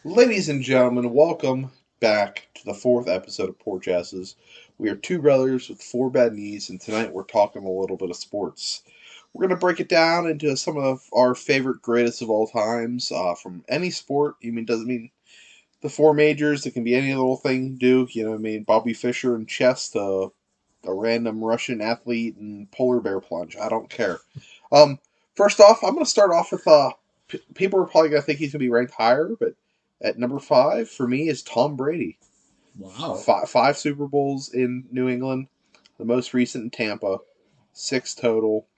Ladies and gentlemen, welcome back to the fourth episode of Porch Asses. We are two brothers with four bad knees, and tonight we're talking a little bit of sports. We're going to break it down into some of our favorite greatest of all times from any sport. Doesn't mean the four majors. It can be any little thing you do. Bobby Fischer in chess to a random Russian athlete in polar bear plunge. I don't care. Um, First off, I'm going to start off with people are probably going to think he's going to be ranked higher, but at number five for me is Tom Brady. Wow. Five Super Bowls in New England, the most recent in Tampa, six total.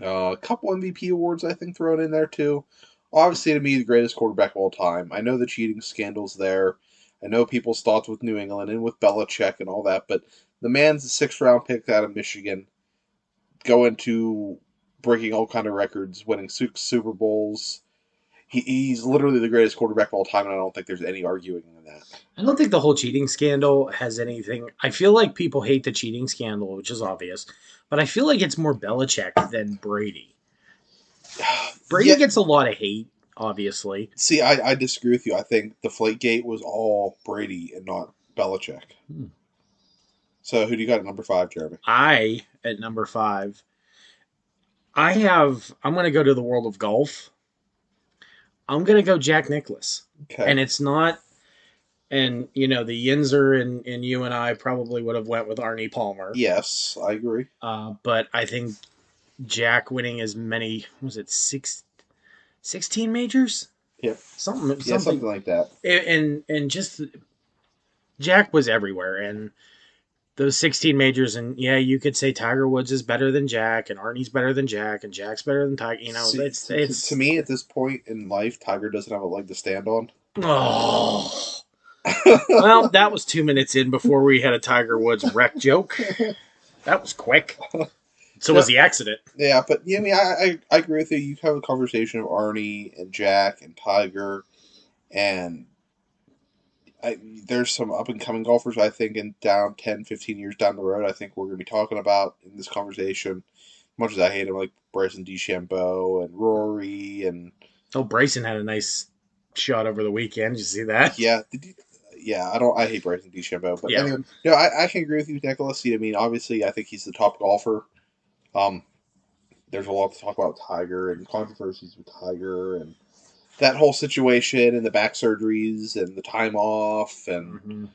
A couple MVP awards I think thrown in there too. Obviously, to me, the greatest quarterback of all time. I know the cheating scandals there. I know people's thoughts with New England and with Belichick and all that, but the man's a sixth round pick out of Michigan, going to breaking all kind of records, winning Super Bowls. He's literally the greatest quarterback of all time, and I don't think there's any arguing in that. I don't think the whole cheating scandal has anything. I feel like people hate the cheating scandal, which is obvious, but I feel like it's more Belichick than Brady. Brady Yeah, gets a lot of hate, obviously. see, I disagree with you. I think Deflategate was all Brady and not Belichick. Hmm. So who do you got at number five, Jeremy? At number five, I'm going to go to the world of golf. I'm going to go Jack Nicklaus. Okay. And it's not, and the Yinzer and you and I probably would have went with Arnie Palmer. Yes, I agree. But I think Jack winning as many, was it 16 majors, Yep. something Yeah, something, something like that. and just Jack was everywhere, and those 16 majors, and yeah, you could say Tiger Woods is better than Jack, and Arnie's better than Jack, and Jack's better than Tiger. See, to It's me, at this point in life, Tiger doesn't have a leg to stand on. oh well, that was 2 minutes in before we had a Tiger Woods wreck joke. That was quick. So No, was the accident. yeah, but yeah, I agree with you. You have a conversation of Arnie and Jack and Tiger, and there's some up and coming golfers I think in down 10, 15 years down the road. I think we're going to be talking about in this conversation. Much as I hate him, like Bryson DeChambeau and Rory, and Oh, Bryson had a nice shot over the weekend. Did you see that? yeah, yeah. I hate Bryson DeChambeau, but Yeah. anyway, I can agree with you, Nicholas. Obviously, I think he's the top golfer. Um, there's a lot to talk about with Tiger and controversies with Tiger and that whole situation and the back surgeries and the time off and Mm-hmm.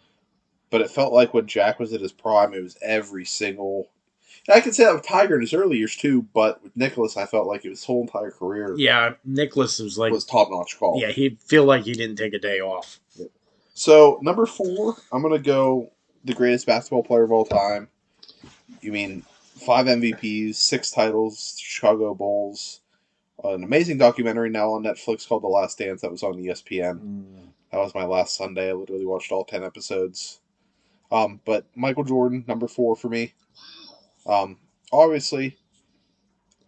but it felt like when Jack was at his prime, it was every single. And I can say that with Tiger in his early years too, but with Nicholas, I felt like his whole entire career Yeah, Nicholas was like, was top notch golf. yeah, he'd feel like he didn't take a day off. Yeah. So number four, I'm gonna go the greatest basketball player of all time. You mean five MVPs, six titles, Chicago Bulls, an amazing documentary now on Netflix called The Last Dance that was on ESPN. Mm. That was my last Sunday. I literally watched all 10 episodes. But Michael Jordan, number four for me. Obviously,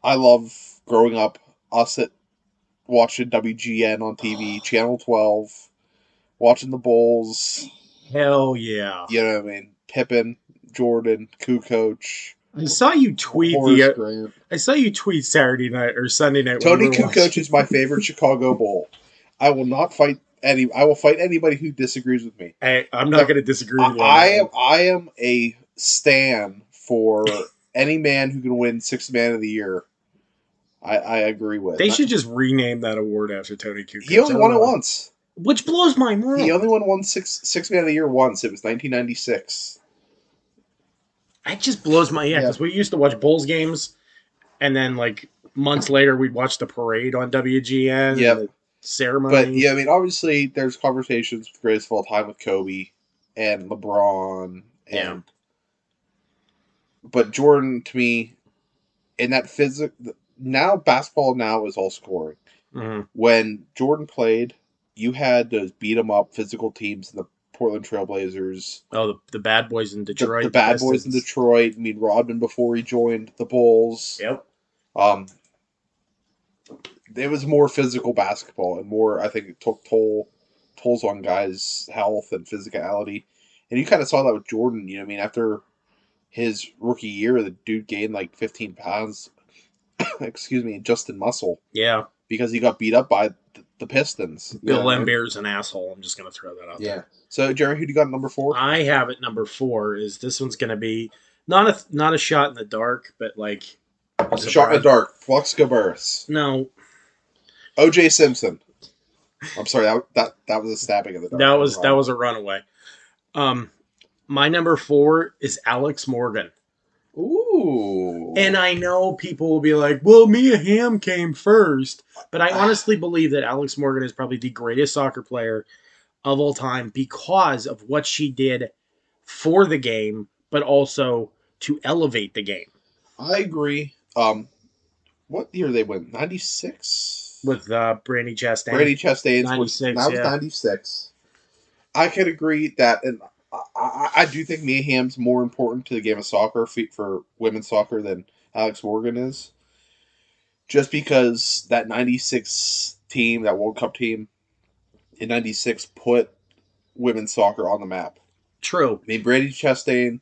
I love growing up us at watching WGN on TV, Channel 12, watching the Bulls. Hell yeah! You know what I mean? Pippen, Jordan, Kukoc, I saw you tweet Horace Grant. I saw you tweet Saturday night or Sunday night when we Tony were Kukoc watching. is my favorite Chicago Bull. I will not fight any. I will fight anybody who disagrees with me. Hey, I'm not The, going to disagree I, with you on I that am one. I am a stan for any man who can win Sixth Man of the Year. I agree with. They should just rename that award after Tony He Kukoc. only I don't won it know, once. which blows my He mind. only won one six man of the year once. It was 1996. That just blows my Yeah, because we used to watch Bulls games, and then like months later we'd watch the parade on WGN and yep. the But ceremony. yeah, obviously there's conversations with greatest of all time with Kobe and LeBron Yeah. and but Jordan to me in that physic now basketball now is all scoring. Mm-hmm. When Jordan played, you had those beat 'em up physical teams in the Portland Trailblazers, Oh, the bad boys in the Detroit, the bad boys in Pistons. Detroit. Rodman before he joined the Bulls. Yep. Um, it was more physical basketball and more. I think it took tolls on guys' health and physicality, and you kind of saw that with Jordan. After his rookie year, the dude gained like 15 pounds. Excuse me, just in muscle Yeah. because he got beat up by the Pistons. You Bill know what I mean? Lambert's an asshole. I'm just gonna throw that out Yeah. there. So, Jeremy, who do you got at number 4? I have it number 4. Is this one's gonna be not a shot in the dark, but like a The shot in the surprise. dark. Fluxco Burris. No, O.J. Simpson. I'm sorry, that was a stabbing in the dark. Never that mind. was a runaway. Um, my number 4 is Alex Morgan. Ooh. And I know people will be like, well, Mia Hamm came first. But I honestly believe that Alex Morgan is probably the greatest soccer player of all time because of what she did for the game, but also to elevate the game. I agree. What year they win? 96? With Brandy Chastain. Brady Chastain's was 96, that was yeah. 96. I could agree that, and I do think Mia Hamm's more important to the game of soccer for women's soccer than Alex Morgan is. Just because that 96 team, that World Cup team in 96 put women's soccer on the map. True. I mean, Brady Chastain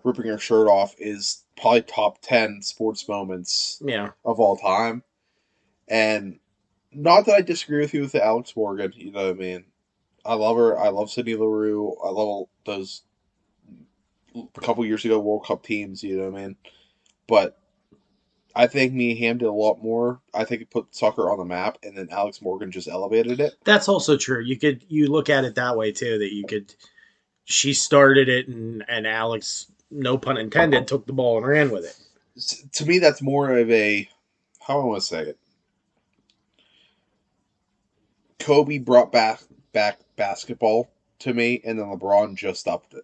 ripping her shirt off is probably top 10 sports moments Yeah. of all time. And not that I disagree with you with the Alex Morgan, you know what I mean? I love her. I love Sydney LaRue. I love those a couple years ago World Cup teams, you know what I mean? But I think Mia Hamm did a lot more. I think it put soccer on the map, and then Alex Morgan just elevated it. That's also true. You look at it that way too, that you could she started it and Alex, no pun intended, took the ball and ran with it. To me, that's more of a, how do I want to say it? Kobe brought back basketball to me, and then LeBron just upped it.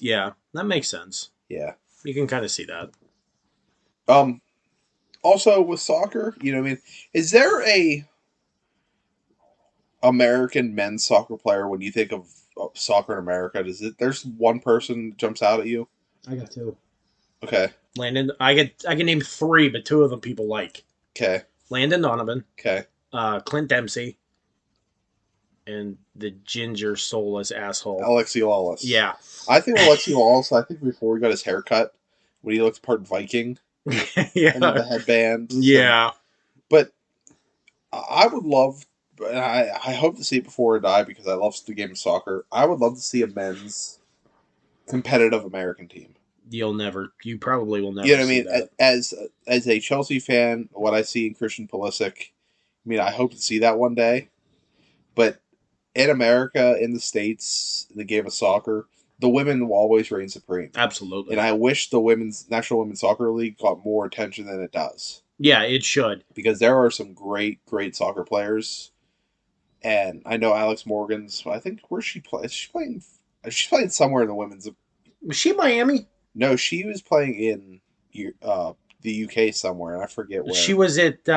Yeah, that makes sense. Yeah. You can kind of see that. Um. Also with soccer, you know what I mean? Is there a American men's soccer player when you think of soccer in America? Does it? There's one person that jumps out at you. I got 2. Okay. Landon, I can name 3, but 2 of them people like. Okay. Landon Donovan, Okay. Clint Dempsey, and the ginger soulless asshole. Alexi Lawless. Yeah. I think Alexi Lawless. I think before he got his haircut, when he looked part Viking, and then Yeah. the headband. Yeah. But I would love. I hope to see it before I die because I love the game of soccer. I would love to see a men's competitive American team. You probably will You never know what I see mean? that. As a Chelsea fan, what I see in Christian Pulisic, I mean, I hope to see that one day. But in America, in the States, in the game of soccer, the women will always reign supreme. Absolutely. And I wish the women's National Women's Soccer League got more attention than it does. Yeah, it should. Because there are some great soccer players. And I know Alex Morgan's, I think, where's she play? She's playing somewhere in the women's. Was she Miami? No, she was playing in the UK somewhere, and I forget where. She was at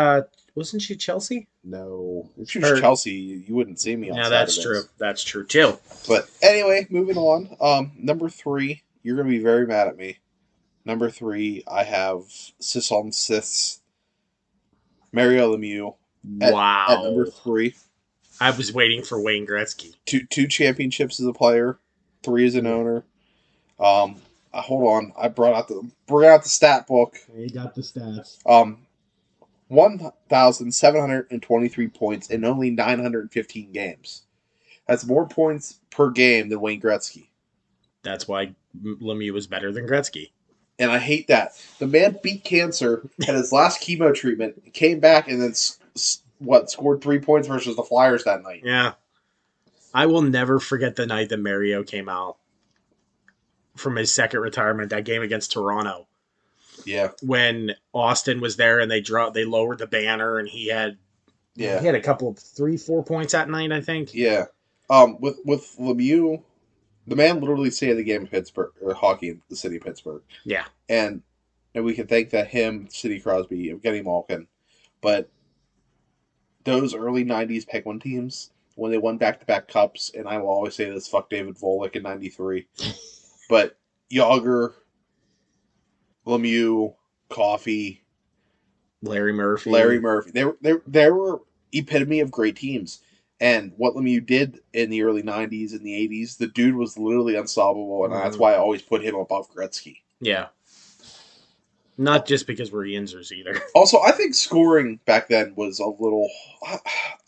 wasn't she Chelsea? No, if she was Or Chelsea, you wouldn't see me on yeah, that's true. Saturdays. That's true too. But anyway, moving on. Number 3, you're gonna be very mad at me. Number 3, I have Sis on Sis, Mario Lemieux at number Wow. 3. I was waiting for Wayne Gretzky. Two championships as a player, 3 as an owner. Hold on, I brought out the stat book. You got the stats. 1,723 points in only 915 games. That's more points per game than Wayne Gretzky. That's why Lemieux was better than Gretzky. And I hate that. The man beat cancer, had his last chemo treatment, came back, and then scored 3 points versus the Flyers that night. Yeah. I will never forget the night that Mario came out from his second retirement, that game against Toronto. Yeah. When Austin was there and they lowered the banner and he had a couple of 3-4 points that night, I think. Yeah. With Lemieux, the man literally saved the game of Pittsburgh or hockey in the city of Pittsburgh. Yeah. And we can thank that him, Sidney Crosby, Evgeny Malkin. But those early 90s Penguin teams, when they won back-to-back cups, and I will always say this, fuck David Volek in 93. But Yager, Lemieux, Coffey, Larry Murphy. They were epitome of great teams. And what Lemieux did in the early 90s and the 80s, the dude was literally unstoppable, and that's why I always put him above Gretzky. Yeah. Not just because we're Yinzers either. Also, I think scoring back then was a little, I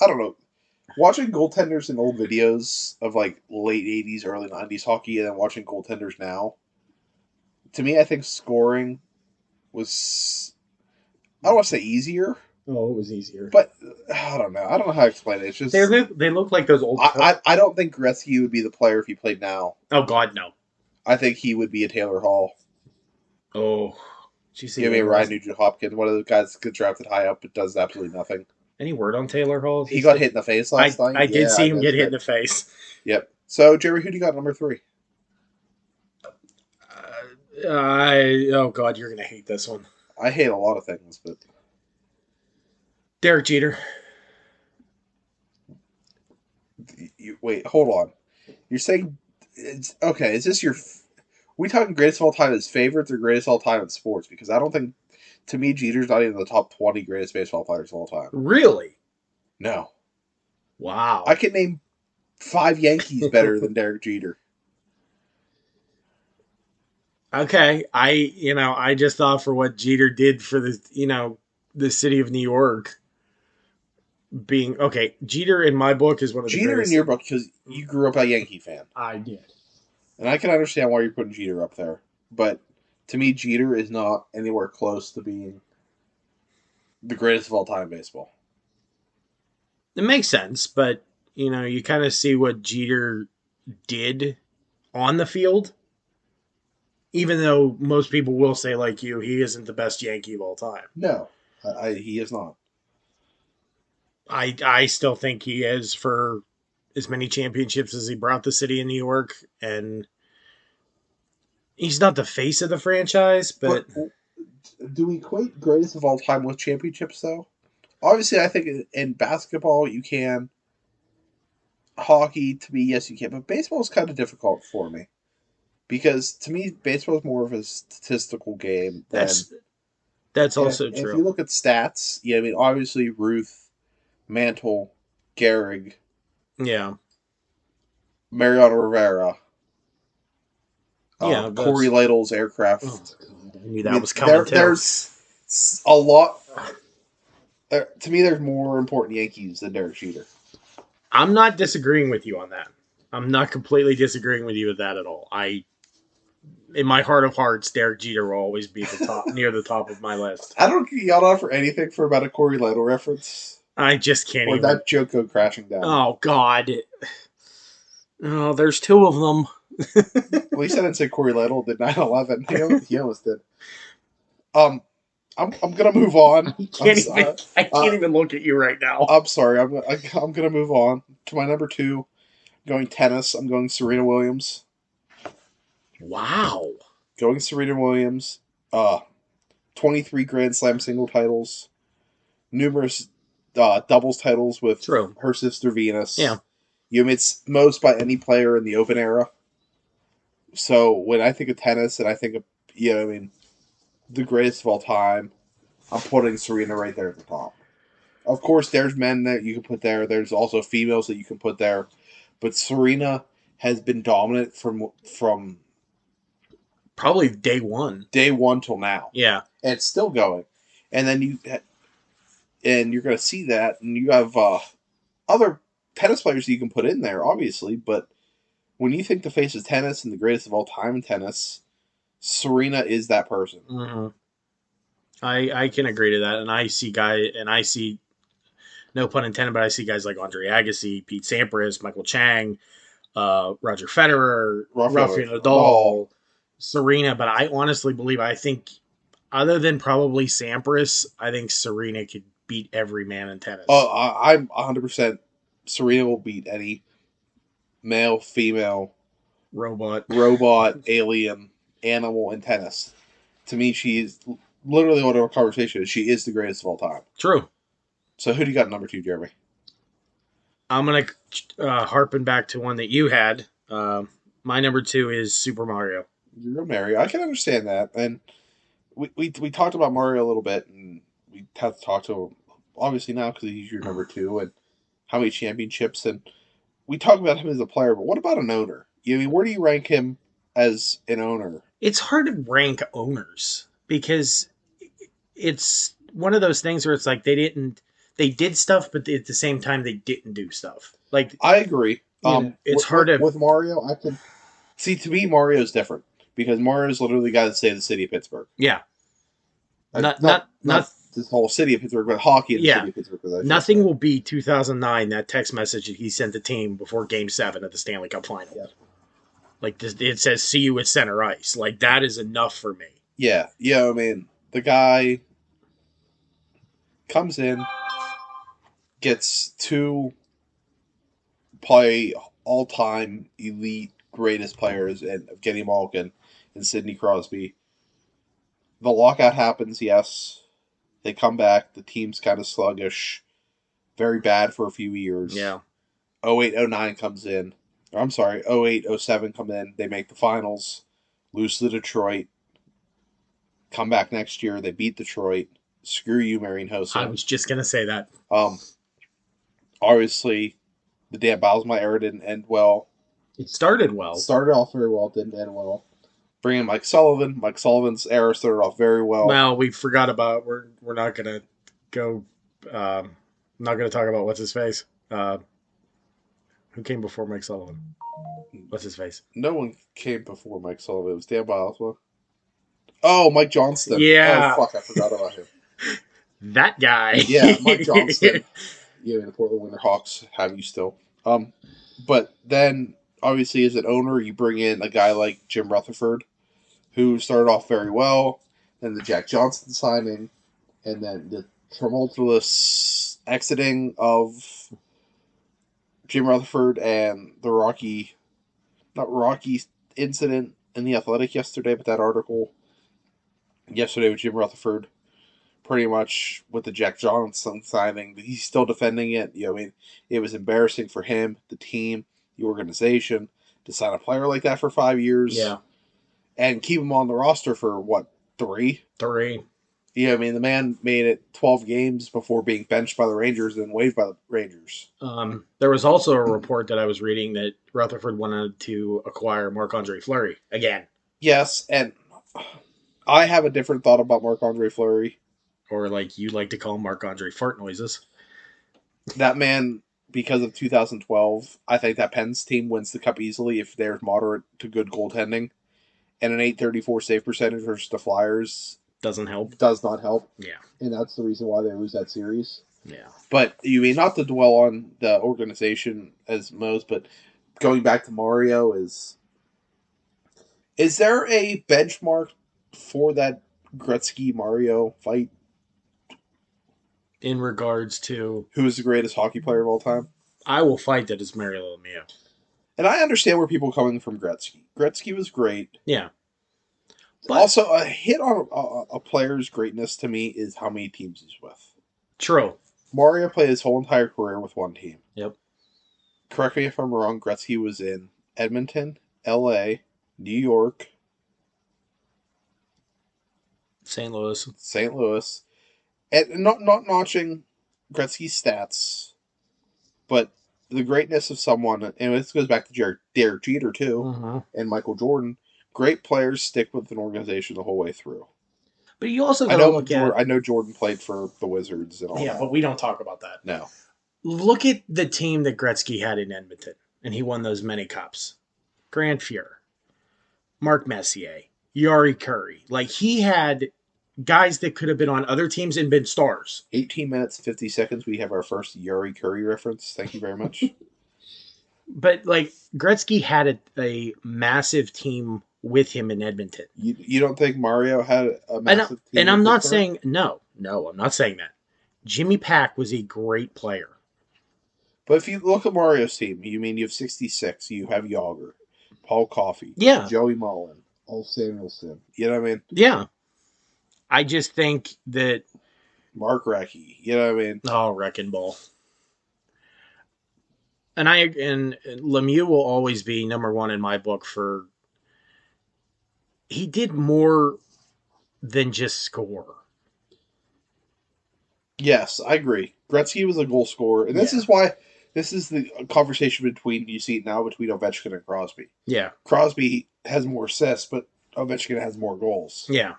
don't know. Watching goaltenders in old videos of like late '80s, early '90s hockey, and then watching goaltenders now, to me, I think scoring was, I don't want to say easier, Oh, it was easier. but I don't know. I don't know how to explain it. It's just They look like those old. I don't think Gretzky would be the player if he played now. Oh God, no. I think he would be a Taylor Hall. Oh, did you see You know, maybe any Ryan last? Nugent Hopkins, one of the guys that gets drafted high up but does absolutely nothing. Any word on Taylor Hall? He got hit in the face last night. I did Yeah, see I him get missed hit in it. the face. Yep. So Jerry, who do you got number 3? Oh God, you're gonna hate this one. I hate a lot of things, but Derek Jeter. wait, hold on. You're saying it's okay? Is this your? We talking greatest of all time as favorites or greatest of all time in sports? Because I don't think, to me, Jeter's not even the top 20 greatest baseball players of all time. Really? No, I Wow. can name 5 Yankees better than Derek Jeter. Okay, I just thought for what Jeter did for the city of New York, being okay. Jeter in my book is one of the Jeter in greatest. your book because you grew up a Yankee fan, I did. and I can understand why you're putting Jeter up there. But to me, Jeter is not anywhere close to being the greatest of all time baseball. It makes sense, but you kind of see what Jeter did on the field, even though most people will say, like you, he isn't the best Yankee of all time. No, he is not. I still think he is for as many championships as he brought the city of New York, and he's not the face of the franchise, but But do we equate greatest of all time with championships though? Obviously, I think in basketball you can. Hockey, to me, yes, you can, but baseball is kind of difficult for me because to me, baseball is more of a statistical game than. that's And also if you true. look at stats, yeah, I mean, obviously Ruth, Mantle, Gehrig, Yeah, Mariano Rivera, yeah, Corey that's. Lidle's Oh aircraft. God, I knew I that mean, was coming too. there's a lot. To me, there's more important Yankees than Derek Jeter. I'm not disagreeing with you on that. I'm not completely disagreeing with you with that at all. In my heart of hearts, Derek Jeter will always be the top, near the top of my list. I don't get yelled out for anything for about a Corey Lidle reference I just can't or even. that joke go crashing down. Oh God. Oh, there's two of them. At least I didn't say Corey Lidle did 9/11. He almost did. Um, I'm gonna move on. I can't even. I Uh, can't even look at you right now. I'm sorry. I'm gonna move on to my number 2. Going tennis. I'm going Serena Williams. Wow. Going Serena Williams. 23 Grand Slam single titles. Numerous doubles titles with True. her sister Yeah. Venus. It's most by any player in the Open era. So when I think of tennis and I think of, I mean, the greatest of all time, I'm putting Serena right there at the top. Of course, there's men that you can put there. There's also females that you can put there, but Serena has been dominant from Probably day one. day one till now, Yeah. and it's still going. And then you're going to see that, and you have other tennis players that you can put in there, obviously. But when you think the face of tennis and the greatest of all time in tennis, Serena is that person. hmm I can agree to that, and I see no pun intended, but I see guys like Andre Agassi, Pete Sampras, Michael Chang, Roger Federer, Rafael Rafael Nadal. Nadal, Serena. But I honestly believe I think other than probably Sampras, I think Serena could beat every man in tennis. I'm 100%. Serena will beat any male, female, Robot. robot, alien, animal in tennis. To me, she is literally what our conversation is. She is the greatest of all time. True. So who do you got number 2, Jeremy? I'm gonna harpen back to one that you had. My number two is Super Mario. You're Mario. I can understand that, and we talked about Mario a little bit, and we have to talk to him obviously now because he's your number 2, and how many championships, and we talk about him as a player, but what about an owner? I mean, where do you rank him as an owner? It's hard to rank owners because it's one of those things where it's like they did stuff, but at the same time they didn't do stuff. Like, I agree. it's hard to. With Mario, I could see. To me, Mario's different because Mario's literally got to save the city of Pittsburgh. Yeah, not Not not not. this whole city of Pittsburgh, but hockey in the Yeah, city of Pittsburgh. As I should nothing say. will beat 2009. That text message that he sent the team before Game 7 of the Stanley Cup Final. Yeah. Like this, it says "See you at center ice." Like that is enough for me. Yeah, yeah. I mean, the guy comes in, gets two probably all-time elite greatest players and Evgeny Malkin and Sidney Crosby. The lockout happens, yes. They come back. The team's kind of sluggish, very bad for a few years. Yeah, 08, 09 comes in. I'm sorry, 08, 07 come in. They make the finals, lose to Detroit. Come back next year. They beat Detroit. Screw you, Marian I Hossa. was just gonna say that. Um, obviously, the Dan Bylsma era didn't end well. It started well. Started off very well, didn't end well. Bring in Mike Sullivan. Mike Sullivan's era started off very well. Well, we forgot about. We're not gonna go. Not gonna talk about what's his face. Who came before Mike Sullivan? What's his face? No one came before Mike Sullivan. It was Dan Bylsma. Oh, Mike Johnston. Oh, Yeah, fuck, I forgot about him. that guy. Yeah, Mike Johnston. Yeah, the Portland Winterhawks have you still. But then, obviously, as an owner, you bring in a guy like Jim Rutherford, who started off very well, then the Jack Johnson signing, and then the tumultuous exiting of Jim Rutherford and the not Rocky incident in the Athletic yesterday, but that article yesterday with Jim Rutherford, pretty much with the Jack Johnson signing, he's still defending it. I mean, it was embarrassing for him, the team, the organization to sign a player like that for 5 years. Yeah, and keep him on the roster for what, three? three. I mean, the man made it 12 games before being benched by the Rangers and waived by the Rangers. There was also a report that I was reading that Rutherford wanted to acquire Marc-Andre Fleury again, Yes, and I have a different thought about Marc-Andre Fleury. or like you like to call Marc-Andre fart noises. That man, because of 2012, I think that Pens team wins the cup easily if there's moderate to good goaltending. And an 834 save percentage versus the Flyers Doesn't help. does not help. Yeah, And that's the reason why they lose that series. yeah. But you mean not to dwell on the organization as most, but going back to Mario is there a benchmark for that Gretzky Mario fight? In regards to, Who is the greatest hockey player of all time? I will fight that it's Mario Lemieux. And I understand where people are coming from Gretzky. Gretzky was great. Yeah, but Also, a hit on a player's greatness to me is how many teams he's with. true. Mario played his whole entire career with one team. Yep. Correct me if I'm wrong, Gretzky was in Edmonton, LA, New York, St. Louis. St. Louis, and not notching Gretzky's stats, but the greatness of someone, and this goes back to Derek Jeter too, Mm-hmm. and Michael Jordan. Great players stick with an organization the whole way through. But you also got to look at. I know Jordan played for the Wizards and all Yeah, that. but we don't talk about that. No, Look at the team that Gretzky had in Edmonton, and he won those many cups. Grant Fuhr, Mark Messier, Yari Curry. Like he had guys that could have been on other teams and been stars. 18 minutes 50 seconds. We have our first Yuri Curry reference. Thank you very much. But like Gretzky had a massive team with him in Edmonton. You don't think Mario had a massive team? And I'm with not Pittsburgh? saying no, I'm not saying that. Jimmy Pack was a great player. But if you look at Mario's team, you mean you have 66. You have Yager, Paul Coffey, Yeah. Joey Mullen, Ulf Samuelson. You know what I mean? Yeah. I just think that Mark Recchi. You know what I mean? oh, Wrecking Ball. And Lemieux will always be number one in my book for he did more than just score. Yes, I agree. Gretzky was a goal scorer, and this Yeah. is why this is the conversation between you see it now between Ovechkin and Crosby. Yeah. Crosby has more assists, but Ovechkin has more goals. Yeah.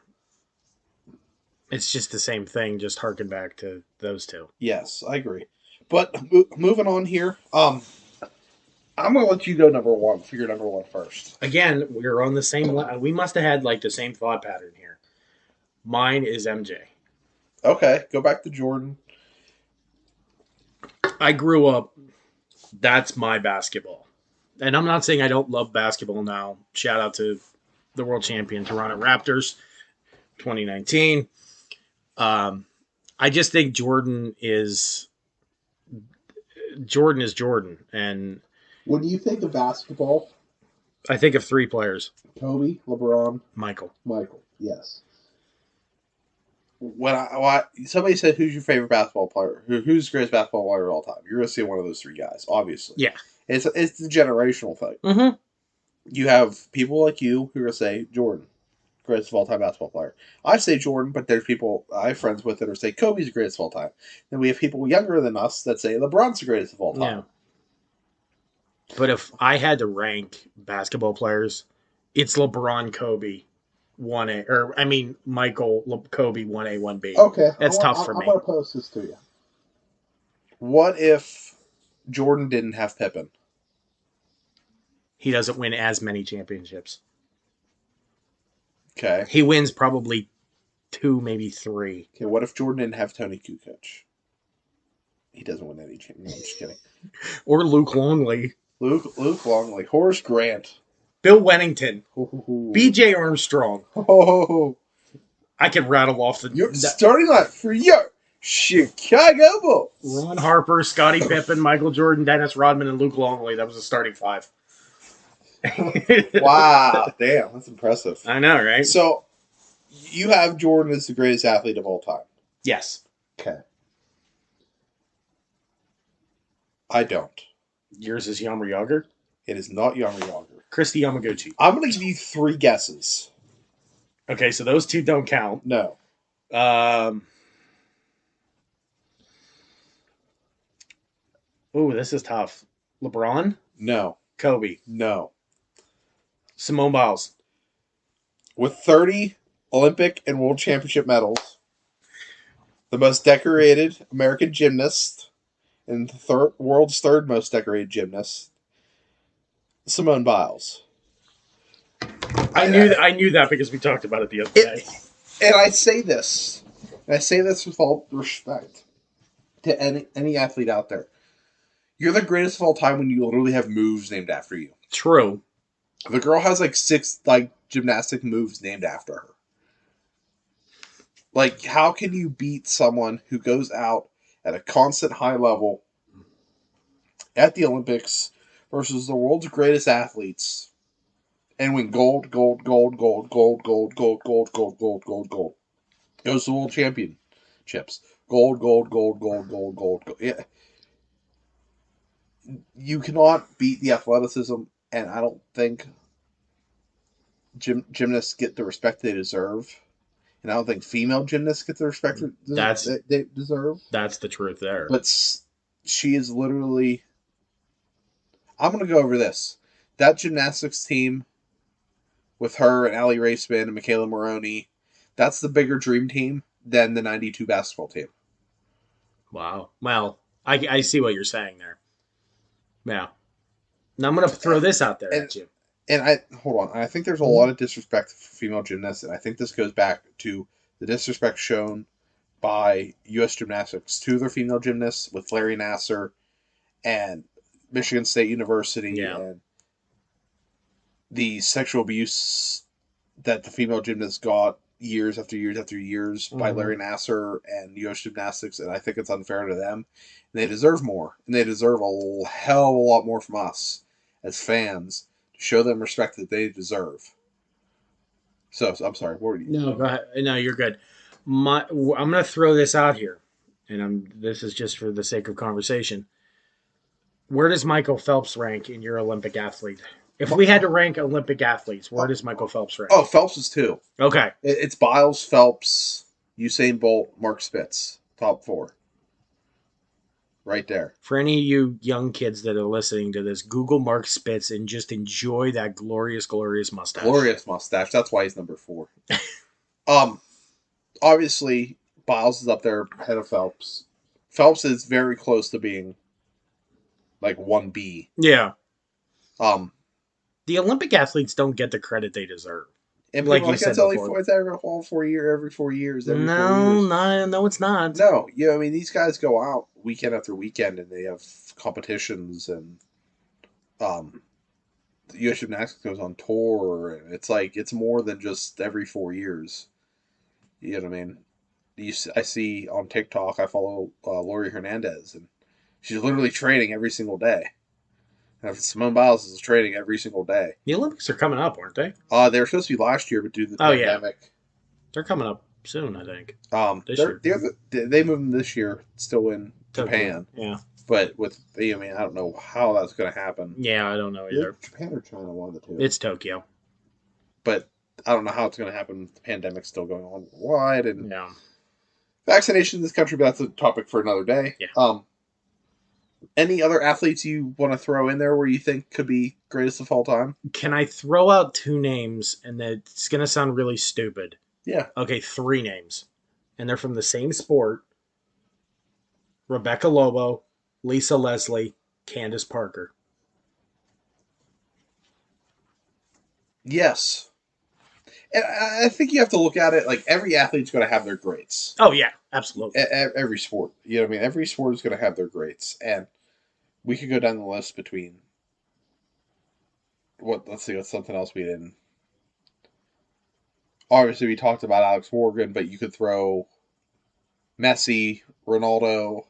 It's just the same thing. Just harken back to those two. Yes, I agree. But moving on here, I'm gonna let you go number one for your number one first. Again, we're on the same. We must have had like the same thought pattern here. Mine is MJ. Okay, go back to Jordan. I grew up. That's my basketball, and I'm not saying I don't love basketball now. Shout out to the world champion Toronto Raptors, 2019. Um, I just think Jordan is Jordan, and When you think of basketball, I think of three players: Kobe, LeBron, Michael. Michael. Yes. When somebody said who's your favorite basketball player, who's the greatest basketball player of all time, you're gonna see one of those three guys. Obviously, Yeah. it's the generational thing. Mm-hmm. You have people like you who are gonna say Jordan, greatest of all time basketball player. I say Jordan, but there's people I have friends with that are say Kobe's the greatest of all time. Then we have people younger than us that say LeBron's the greatest of all Yeah. time. But if I had to rank basketball players, it's LeBron, Kobe, 1A, or I mean Michael, Kobe, 1A, 1B. Okay, That's tough for I'm me. gonna pose this to you. What if Jordan didn't have Pippen? He doesn't win as many championships. Okay. He wins probably two, maybe three. Okay. What if Jordan didn't have Tony Kukoc? He doesn't win any championships. No, I'm just kidding. Or Luke Longley, Luke Longley, Horace Grant, Bill Wennington, oh, BJ Armstrong. oh, I can rattle off you're the starting line for your Chicago Bulls. Ron Harper, Scottie Pippen, Michael Jordan, Dennis Rodman, and Luke Longley. That was a starting five. Wow, damn, that's impressive. I know, right? So you have Jordan as the greatest athlete of all time. Yes. Okay. I don't. Yours is Yammer Yager. It is not Yami Yager. Christy Yamaguchi. I'm going to give you three guesses. Okay, so those two don't count. No. Um, oh, this is tough. LeBron, No. Kobe, No. Simone Biles. With 30 Olympic and World Championship medals, the most decorated American gymnast, and the world's third most decorated gymnast, Simone Biles. I knew that because we talked about it the other day. And I say this with all respect to any athlete out there. You're the greatest of all time when you literally have moves named after you. True. The girl has like 6 gymnastic moves named after her. Like, how can you beat someone who goes out at a constant high level at the Olympics versus the world's greatest athletes and win gold, gold, gold, gold, gold, gold, gold, gold, gold, gold, gold, gold. Goes to world championships. Gold, gold, gold, gold, gold, gold, gold. Yeah. You cannot beat the athleticism, and I don't think gymnasts get the respect they deserve. And I don't think female gymnasts get the respect That's that they deserve. that's the truth there. But she is literally. I'm going to go over this. That gymnastics team with her and Allie Raceman and Michaela Maroney, that's the bigger dream team than the 92 basketball team. Wow. Well, I see what you're saying there. Yeah. Now I'm gonna throw this out there at you. And hold on. I think there's a lot of disrespect for female gymnasts, and I think this goes back to the disrespect shown by U.S. gymnastics to their female gymnasts with Larry Nasser and Michigan State University Yeah. and the sexual abuse that the female gymnasts got years after years after years by Larry Nasser and U.S. gymnastics, and I think it's unfair to them. And they deserve more, and they deserve a hell of a lot more from us as fans to show them respect that they deserve. So I'm sorry. What were you? No, go ahead. No, you're good. I'm gonna throw this out here, and this is just for the sake of conversation. Where does Michael Phelps rank in your Olympic athlete? If we had to rank Olympic athletes, where does Michael Phelps rank? Oh, Phelps is 2. Okay. It's Biles, Phelps, Usain Bolt, Mark Spitz. Top 4. Right there. For any of you young kids that are listening to this, Google Mark Spitz and just enjoy that glorious, glorious mustache. Glorious mustache. That's why he's number 4. Um, obviously, Biles is up there ahead of Phelps. Phelps is very close to being like 1B. Yeah. Um, The Olympic athletes don't get the credit they deserve. and people Like are you like, it's said only before. four, it's every 4 year, every 4 years, every 4 years. No, no, it's not. No, I mean, these guys go out weekend after weekend and they have competitions and um, the U.S. Gymnastics goes on tour. And it's like, it's more than just every 4 years. You know what I mean? I see on TikTok, I follow Lori Hernandez, and she's literally training every single day. And Simone Biles is training every single day. The Olympics are coming up, aren't they? They were supposed to be last year, but due to the Oh yeah, pandemic, they're coming up soon. I think this they're, year. they moved them this year, still in Tokyo. Japan. Yeah. But with I mean, I don't know how that's going to happen. Yeah, I don't know Either either. Japan or China, one of the two. It's Tokyo. But I don't know how it's going to happen. The pandemic's still going on worldwide, and Yeah. vaccination in this country. But that's a topic for another day. Yeah. Any other athletes you want to throw in there where you think could be greatest of all time? Can I throw out two names and it's gonna sound really stupid? Yeah. Okay, three names. And they're from the same sport. Rebecca Lobo, Lisa Leslie, Candace Parker. Yes. And I think you have to look at it like every athlete's going to have their greats. Oh yeah, absolutely. Every sport, you know what I mean. Every sport is going to have their greats, and we could go down the list between what. Let's see, what's something else we didn't. Obviously, we talked about Alex Morgan, but you could throw Messi, Ronaldo,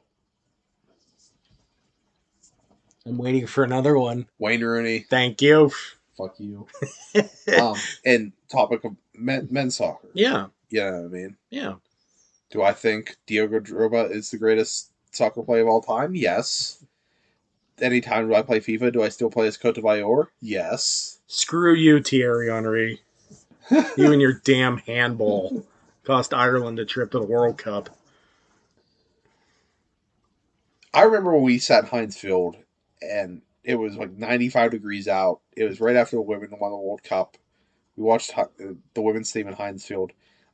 I'm waiting for another one. Wayne Rooney. Thank you. Fuck you. And topic of men's soccer. Yeah. You know what I mean? Yeah. Do I think Diogo Drogba is the greatest soccer player of all time? Yes. Anytime do I play FIFA, do I still play as Cote d'Ivoire? Yes. Screw you, Thierry Henry. You and your damn handball cost Ireland a trip to the World Cup. I remember when we sat in Heinz Field and it was like 95 degrees out. It was right after the women won the World Cup. We watched the women's team in Heinz Field.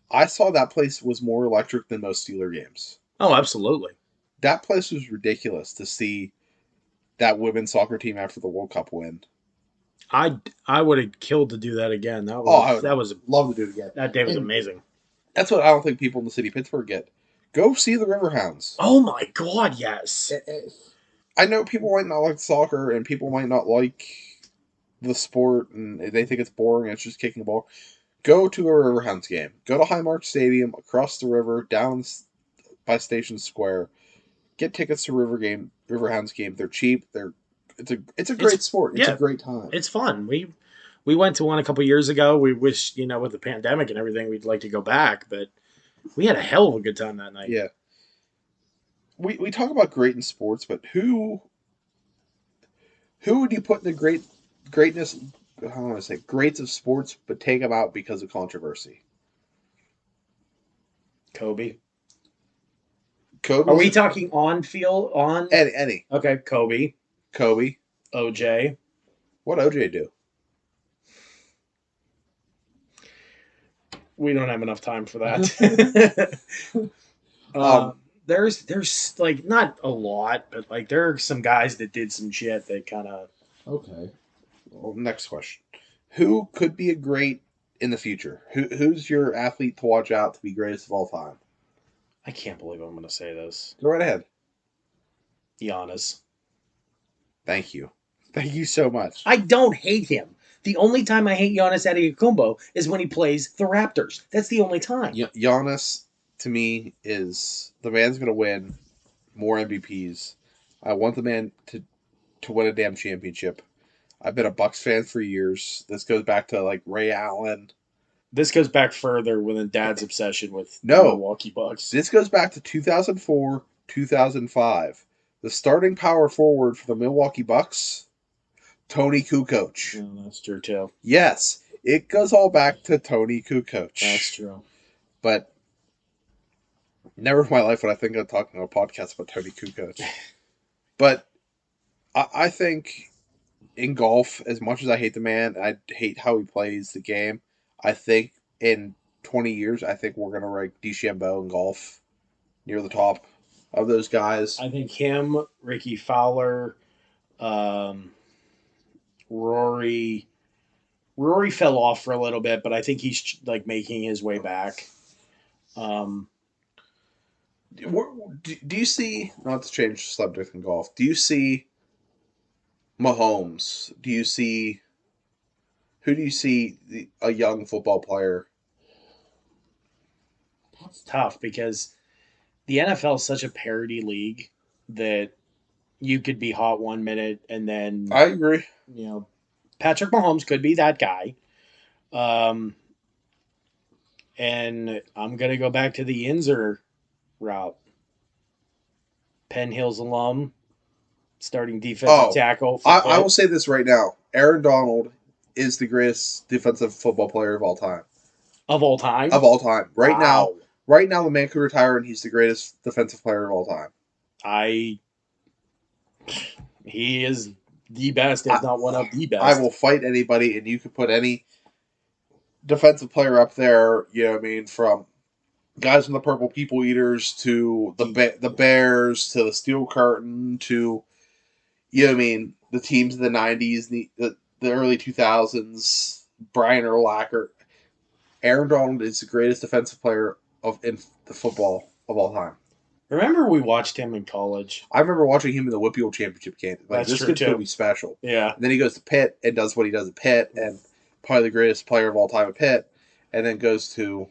I saw that place was more electric than most Steeler games. Oh, absolutely. That place was ridiculous to see that women's soccer team after the World Cup win. I would have killed to do that again. I would That was love to do it again. that day was And amazing. that's what I don't think people in the city of Pittsburgh get. Go see the Riverhounds. Oh my god, yes. I know people might not like soccer and people might not like the sport and they think it's boring. It's just kicking the ball. Go to a Riverhounds game. Go to Highmark Stadium across the river down by Station Square. Get tickets to Riverhounds game. They're cheap. It's a great sport. It's a Yeah, great time. it's fun. We went to one a couple years ago. We wish, with the pandemic and everything, we'd like to go back, but we had a hell of a good time that night. Yeah. We talk about great in sports, but who would you put in the greatness? I don't want to say greats of sports, but take them out because of controversy. Kobe. Kobe. Are we talking on field on? Any Okay, Kobe, Kobe. OJ. What OJ do? We don't have enough time for that. uh, Um. there's like not a lot, but like there are some guys that did some shit that kind of. Okay. Well, next question. Who could be a great in the future? Who's your athlete to watch out to be greatest of all time? I can't believe I'm going to say this. Go right ahead. Giannis. Thank you. Thank you so much. I don't hate him. The only time I hate Giannis Antetokounmpo is when he plays the Raptors. That's the only time. Giannis, to me, is the man's going to win more MVPs. I want the man to win a damn championship. I've been a Bucks fan for years. This goes back to like Ray Allen. This goes back further with Dad's obsession with the No, Milwaukee Bucks. this goes back to 2004, 2005. The starting power forward for the Milwaukee Bucks, Toni Kukoc. Oh, that's true too. Yes, it goes all back to Toni Kukoc. That's true. But never in my life would I think of talking on a podcast about Toni Kukoc. But I think in golf, as much as I hate the man, I hate how he plays the game. I think in 20 years, I think we're going to rank DeChambeau in golf near the top of those guys. I think him, Ricky Fowler, um, Rory. Rory fell off for a little bit, but I think he's like making his way back. Um, Do you see, not to change the subject in golf, do you see Mahomes? Who do you see a young football player? it's tough because the NFL is such a parody league that you could be hot 1 minute and then I agree. you know Patrick Mahomes could be that guy. Um, and I'm gonna go back to the Inzer route. Penn Hills alum, starting defensive Oh, tackle for I will Pitt say this right now. Aaron Donald is the greatest defensive football player of all time. of all time. Of all time. Wow, Right now, the man could retire and he's the greatest defensive player of all time. I he is the best, I, if not one of the I best. will fight anybody, and you could put any defensive player up there, you know what I mean, from guys from the Purple People Eaters to the Bears to the Steel Curtain to, you know what I mean, the teams of the 90s, the early 2000s, Brian Urlacher. Aaron Donald is the greatest defensive player in the football of all time. Remember, we watched him in college. I remember watching him in the Whippeal Championship game. Like, That's this true kid's going to too. be special. Yeah, And then he goes to Pitt and does what he does at Pitt, and probably the greatest player of all time at Pitt, and then goes to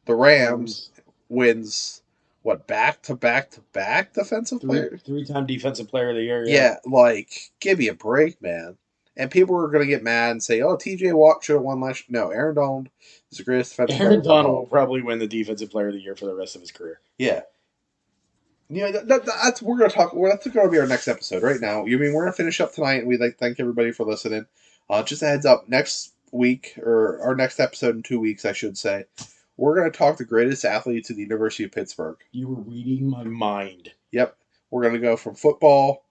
the Rams, wins what, back to back to back defensive player? three-time defensive player of the year. Yeah, Yeah, like, give me a break, man. And people are going to get mad and say, "Oh, T.J. Watt should have won last." No, Aaron Donald is the greatest defensive player Aaron of all Donald will time. probably win the defensive player of the year for the rest of his career. Yeah, that's we're going to talk. Well, that's going to be our next episode. Right now, you mean we're going to finish up tonight, and we'd like to thank everybody for listening. Just a heads up, next week or our next episode in 2 weeks, I should say, we're going to talk the greatest athletes at the University of Pittsburgh. You were reading my mind. Yep, we're going to go from football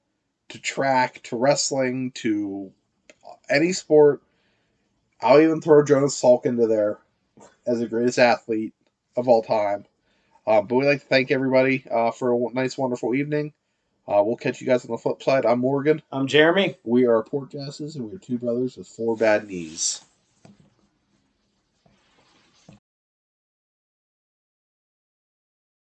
to track to wrestling to any sport. I'll even throw Jonas Salk into there as the greatest athlete of all time. But we'd like to thank everybody for a nice, wonderful evening. We'll catch you guys on the flip side. I'm Morgan. I'm Jeremy. We are Portgasses, and we are two brothers with four bad knees.